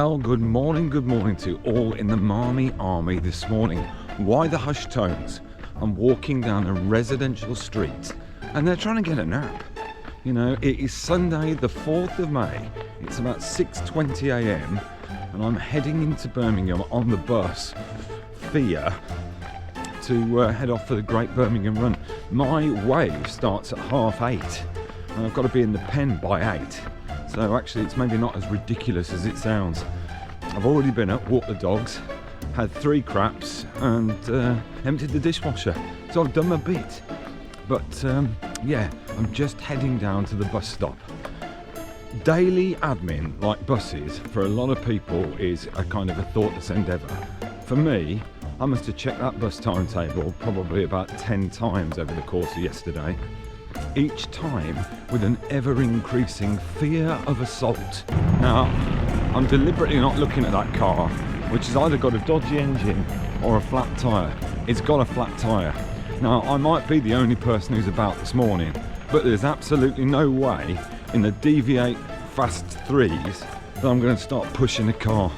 Well, good morning to all in the Marmy Army this morning. Why the hushed tones? I'm walking down a residential street and they're trying to get a nap. You know, it is Sunday the 4th of May. It's about 6:20 a.m. and I'm heading into Birmingham on the bus via to head off for the Great Birmingham Run. My wave starts at 8:30 and I've got to be in the pen by 8. So actually it's maybe not as ridiculous as it sounds. I've already been up, walked the dogs, had 3 craps and emptied the dishwasher. So I've done my bit. But yeah, I'm just heading down to the bus stop. Daily admin, like buses, for a lot of people is a kind of a thoughtless endeavour. For me, I must have checked that bus timetable probably about 10 times over the course of yesterday. Each time with an ever-increasing fear of assault. Now, I'm deliberately not looking at that car, which has either got a dodgy engine or a flat tyre. It's got a flat tyre. Now, I might be the only person who's about this morning, but there's absolutely no way in the deviate fast 3s that I'm going to start pushing a car.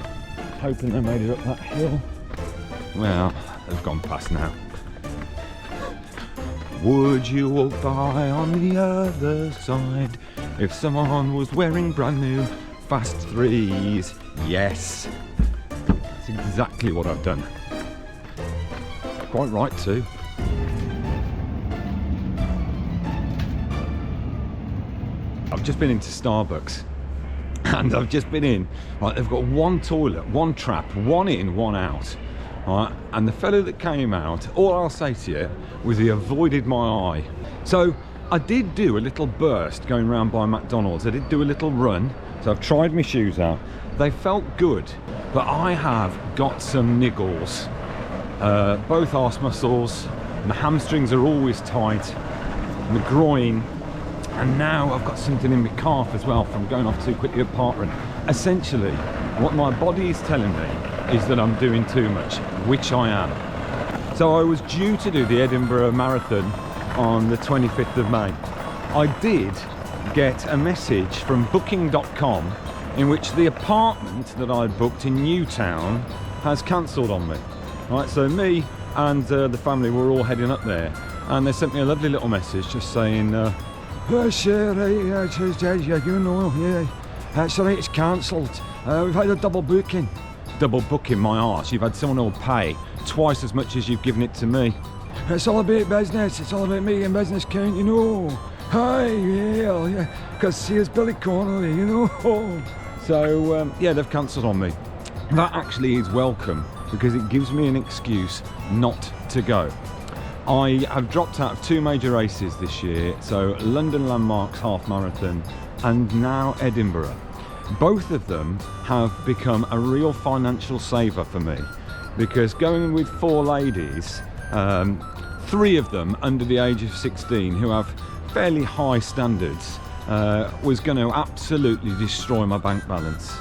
Hoping they made it up that hill. Well, they've gone past now. Would you walk by on the other side if someone was wearing brand new fast 3s? Yes. That's exactly what I've done. Quite right too. I've just been into Starbucks and I've just been in, right, they've got one toilet, one trap, one in, one out. Right, and the fellow that came out, all I'll say to you was he avoided my eye. So I did do a little burst going round by McDonald's. I did do a little run, so I've tried my shoes out. They felt good, but I have got some niggles. Both arse muscles, my hamstrings are always tight, my groin, and now I've got something in my calf as well from going off too quickly at park run. Essentially, what my body is telling me is that I'm doing too much, which I am. So I was due to do the Edinburgh Marathon on the 25th of May. I did get a message from booking.com in which the apartment that I'd booked in Newtown has cancelled on me. Right, so me and the family were all heading up there and they sent me a lovely little message just saying, sorry, it's cancelled. We've had a double booking. Double booking my arse. You've had someone who'll pay twice as much as you've given it to me. It's all about business. It's all about making business count, you know. Hi, yeah. Because here's Billy Connolly, you know. So, yeah, they've cancelled on me. That actually is welcome because it gives me an excuse not to go. I have dropped out of 2 major races this year. So, London Landmarks Half Marathon and now Edinburgh. Both of them have become a real financial saver for me because going with 4 ladies, 3 of them under the age of 16 who have fairly high standards, was going to absolutely destroy my bank balance.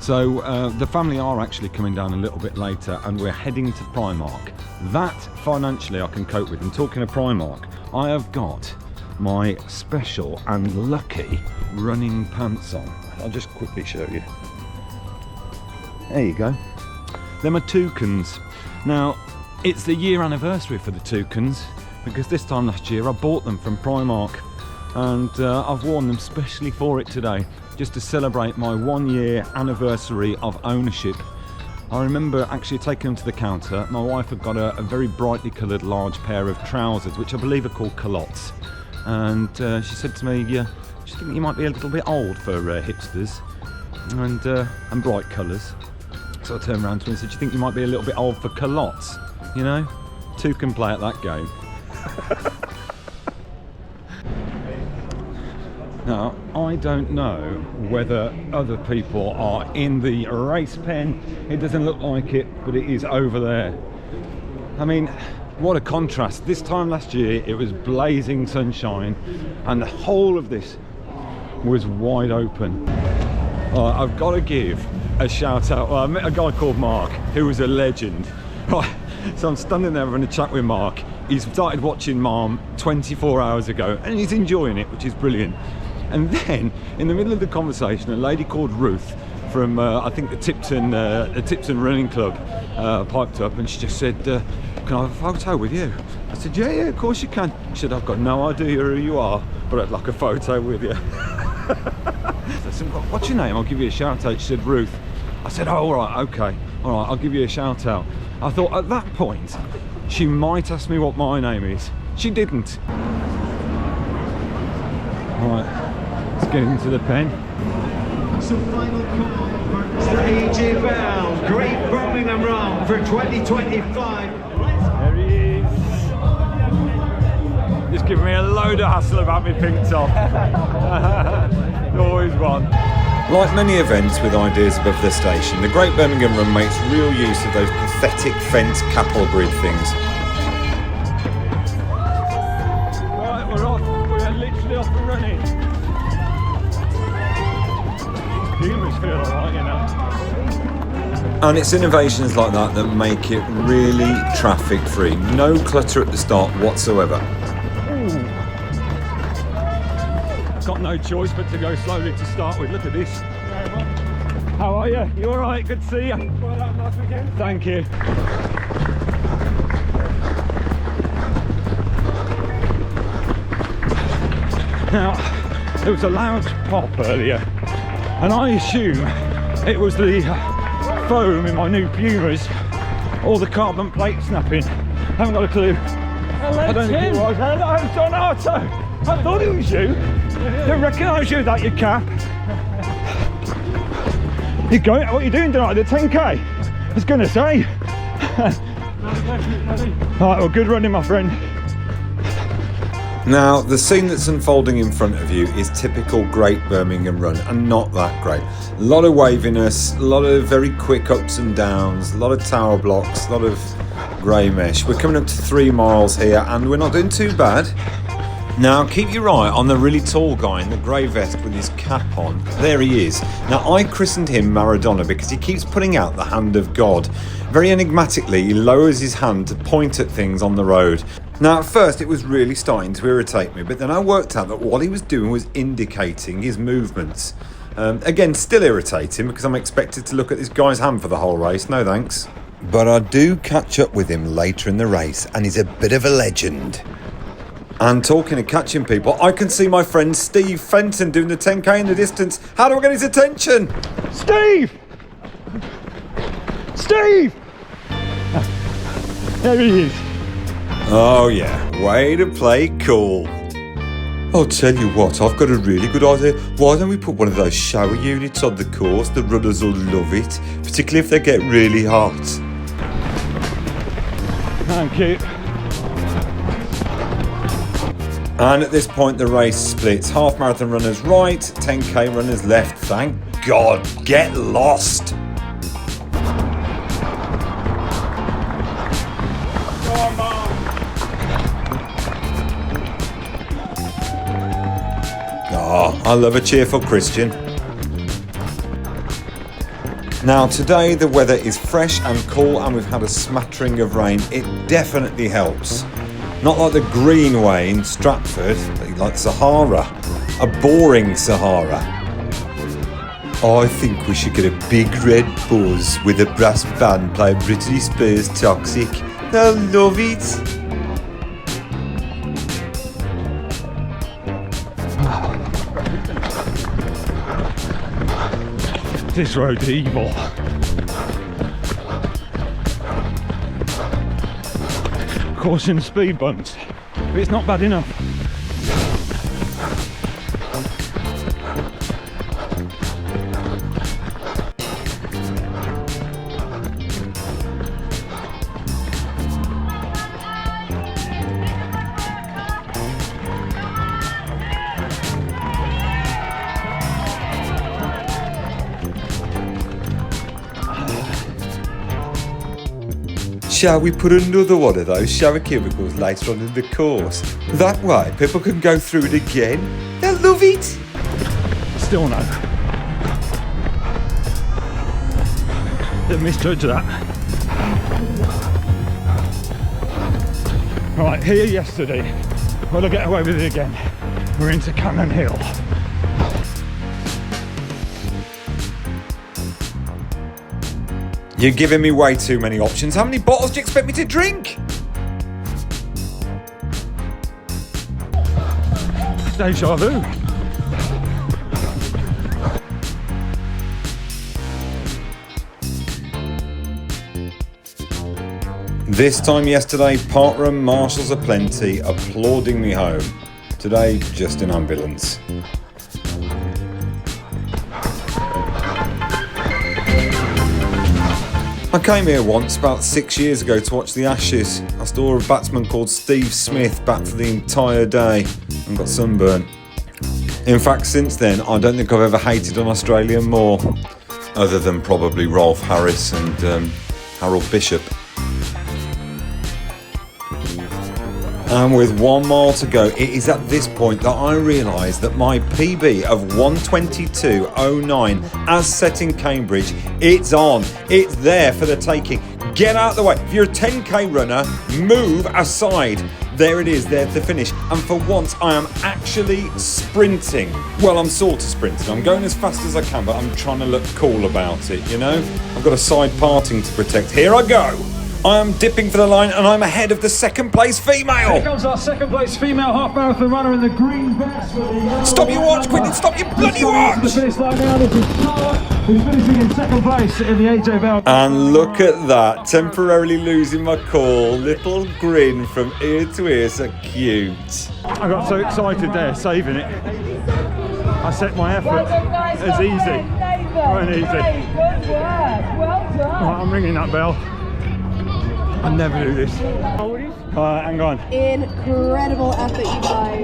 So the family are actually coming down a little bit later and we're heading to Primark. That financially I can cope with. And talking of Primark, I have got my special and lucky running pants on. I'll just quickly show you. There you go. They're my Toucans. Now, it's the year anniversary for the Toucans because this time last year I bought them from Primark and I've worn them specially for it today just to celebrate my 1-year anniversary of ownership. I remember actually taking them to the counter. My wife had got a very brightly coloured large pair of trousers which I believe are called culottes. And she said to me, yeah, I think you might be a little bit old for hipsters and bright colours. So I turned around to her and said, do you think you might be a little bit old for culottes? You know, 2 can play at that game. Now, I don't know whether other people are in the race pen. It doesn't look like it, but it is over there. I mean, what a contrast. This time last year, it was blazing sunshine and the whole of this was wide open. I've got to give a shout out. Well, I met a guy called Mark who was a legend. Right, so I'm standing there having a chat with Mark. He's started watching MARM 24 hours ago and he's enjoying it, which is brilliant. And then in the middle of the conversation, a lady called Ruth from I think the Tipton Running Club piped up, and she just said, "Can I have a photo with you?" I said, "Yeah, of course you can." She said, "I've got no idea who you are, but I'd like a photo with you." I said, "What's your name? I'll give you a shout out." She said, "Ruth." I said, "Oh, all right, okay, all right, I'll give you a shout out." I thought at that point she might ask me what my name is. She didn't. All right, let's get into the pen. So final call for stage bound Great Birmingham Run for 2025. There he is. Just giving me a load of hassle about my pink top. Always one. Like many events with ideas above the station, the Great Birmingham Run makes real use of those pathetic fence cattle grid things. Right, we're off. We're literally off and running. Pumas feel alright, you know. And it's innovations like that that make it really traffic free. No clutter at the start whatsoever. Ooh. Got no choice but to go slowly to start with. Look at this. How are you? You alright? Good to see you. Well done, nice weekend. Thank you. Now, there was a loud pop earlier, and I assume it was the foam in my new Pumas, or the carbon plate snapping. Haven't got a clue. Hello, I don't think it was. Hello, Donato. I thought it was you. Don't recognise you without your cap. You going? What are you doing tonight? The 10k? I was going to say. Right, well, good running, my friend. Now, the scene that's unfolding in front of you is typical Great Birmingham Run, and not that great. A lot of waviness, a lot of very quick ups and downs, a lot of tower blocks, a lot of grey mesh. We're coming up to 3 miles here, and we're not doing too bad. Now, keep your eye on the really tall guy in the grey vest with his cap on. There he is. Now, I christened him Maradona because he keeps putting out the hand of God. Very enigmatically, he lowers his hand to point at things on the road. Now, at first, it was really starting to irritate me, but then I worked out that what he was doing was indicating his movements. Again, still irritating because I'm expected to look at this guy's hand for the whole race. No thanks. But I do catch up with him later in the race, and he's a bit of a legend. And talking of catching people, I can see my friend Steve Fenton doing the 10k in the distance. How do I get his attention? Steve! Steve! There he is. Oh yeah, way to play cool. I'll tell you what, I've got a really good idea. Why don't we put one of those shower units on the course? The runners will love it, particularly if they get really hot. Thank you. And at this point the race splits. Half marathon runners right, 10k runners left. Thank God. Get lost. Oh, I love a cheerful Christian. Now today the weather is fresh and cool, and we've had a smattering of rain. It definitely helps. Not like the Greenway in Stratford, but like Sahara. A boring Sahara. I think we should get a big red buzz with a brass band playing Britney Spears' Toxic. They'll love it. This road's evil. Caution speed bumps, but it's not bad enough. Shall we put another one of those shower cubicles later on in the course? That way people can go through it again. They'll love it. Still no. Didn't misjudge that. Right, here yesterday. Will I get away with it again? We're into Cannon Hill. You're giving me way too many options. How many bottles do you expect me to drink? Deja vu. This time yesterday, park run marshals aplenty, applauding me home. Today, just an ambulance. I came here once, about 6 years ago, to watch the Ashes. I saw a batsman called Steve Smith bat for the entire day and got sunburnt. In fact, since then, I don't think I've ever hated an Australian more, other than probably Rolf Harris and Harold Bishop. And with 1 mile to go, it is at this point that I realise that my PB of 1:22.09, as set in Cambridge, it's on. It's there for the taking. Get out of the way. If you're a 10k runner, move aside. There it is, there to finish. And for once, I am actually sprinting. Well, I'm sort of sprinting. I'm going as fast as I can, but I'm trying to look cool about it, you know? I've got a side parting to protect. Here I go. I am dipping for the line and I'm ahead of the second place female. Here comes our second place female half marathon runner in the green vest. Stop your watch, Quinton, stop your bloody watch! The finish line now, this is Charlotte, who's finishing in second place in the AJ Bell. And look at that, temporarily losing my cool, little grin from ear to ear, so cute. I got so excited there, saving it. I set my effort as easy. Right, easy. Good work, well done. Right, I'm ringing that bell. I never do this. Hang on. Incredible effort, you guys.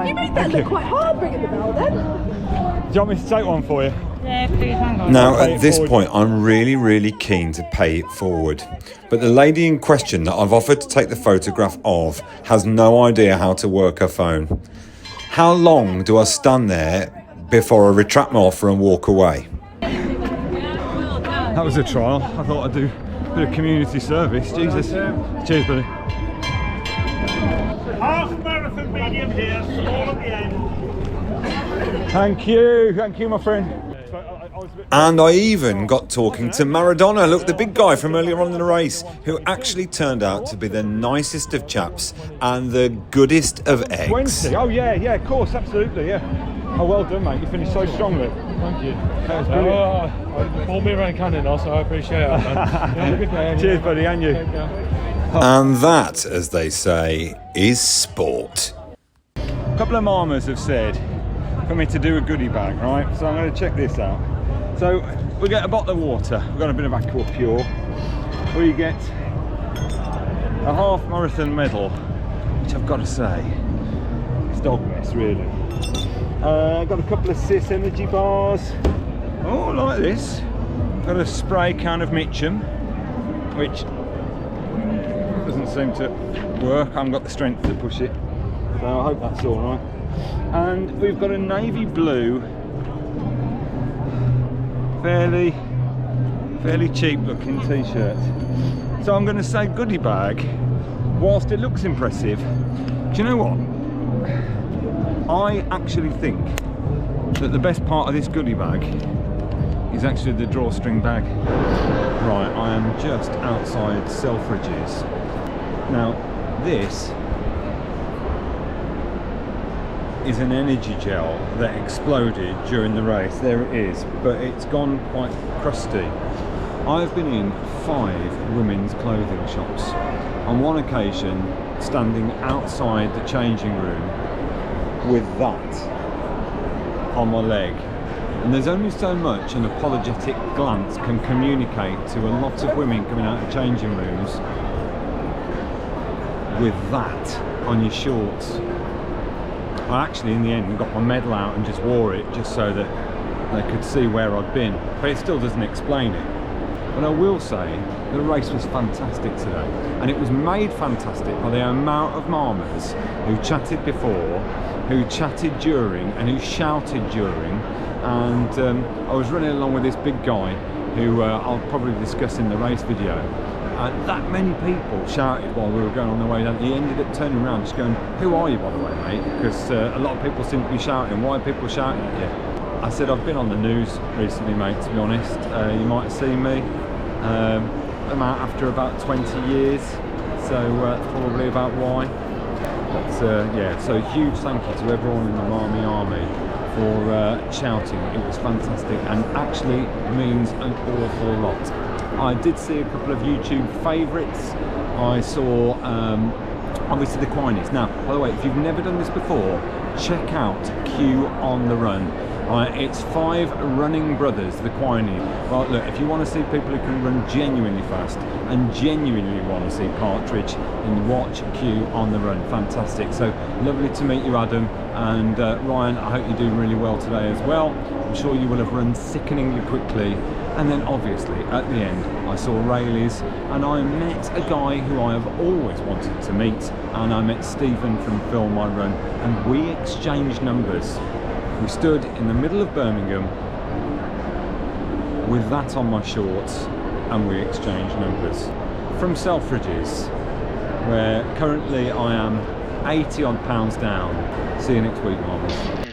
You made that look quite hard bringing the bell then. Do you want me to take one for you? Yeah, please, hang on. Now, at this point, I'm really keen to pay it forward. But the lady in question that I've offered to take the photograph of has no idea how to work her phone. How long do I stand there before I retract my offer and walk away? That was a trial. I thought I'd do a bit of community service. Jesus. Cheers, buddy. Half marathon medium here, small at the end. Thank you, my friend. And I even got talking to Maradona, look, the big guy from earlier on in the race, who actually turned out to be the nicest of chaps and the goodest of eggs. 20. Oh, yeah, of course, absolutely, yeah. Oh, well done, mate. You finished so strongly. Thank you. That was brilliant. Pulled me around Canada, so I appreciate it, man. Have a good day. Cheers, buddy, and you. And that, as they say, is sport. A couple of marmers have said for me to do a goodie bag, right? So I'm going to check this out. So we get a bottle of water. We've got a bit of Aqua Pure. We get a half marathon medal, which I've got to say, it's dog mess, really. Got a couple of Cis energy bars. Oh, like this. Got a spray can of Mitchum, which doesn't seem to work. I haven't got the strength to push it, so I hope that's all right. And we've got a navy blue, fairly cheap looking t-shirt. So I'm going to say goodie bag, whilst it looks impressive. Do you know what? I actually think that the best part of this goodie bag is actually the drawstring bag. Right, I am just outside Selfridges. Now, this is an energy gel that exploded during the race. There it is, but it's gone quite crusty. I've been in 5 women's clothing shops. On one occasion, standing outside the changing room with that on my leg. And there's only so much an apologetic glance can communicate to a lot of women coming out of changing rooms with that on your shorts. I actually, in the end, got my medal out and just wore it just so that they could see where I'd been. But it still doesn't explain it. But I will say, the race was fantastic today. And it was made fantastic by the amount of marmers who chatted before, who chatted during, and who shouted during. And I was running along with this big guy who I'll probably discuss in the race video. That many people shouted while we were going on the way down. He ended up turning around just going, "Who are you, by the way, mate?" Because a lot of people seem to be shouting. Why are people shouting at you? I said I've been on the news recently, mate, to be honest. You might have seen me. I'm out after about 20 years, so probably about why. But yeah, so huge thank you to everyone in the Army for shouting. It was fantastic and actually means an awful lot. I did see a couple of YouTube favourites. I saw obviously the Quinies. Now, by the way, if you've never done this before, check out Q on the Run. It's 5 running brothers, the Quinies. Well, look, if you want to see people who can run genuinely fast and genuinely want to see partridge, then watch Q on the Run. Fantastic. So lovely to meet you, Adam, and Ryan, I hope you're doing really well today as well. I'm sure you will have run sickeningly quickly. And then obviously at the end I saw Rayleigh's and I met a guy who I have always wanted to meet, and I met Stephen from Film My Run, and we exchanged numbers. We stood in the middle of Birmingham with that on my shorts and we exchanged numbers. From Selfridges, where currently I am 80 odd pounds down. See you next week, Marvels.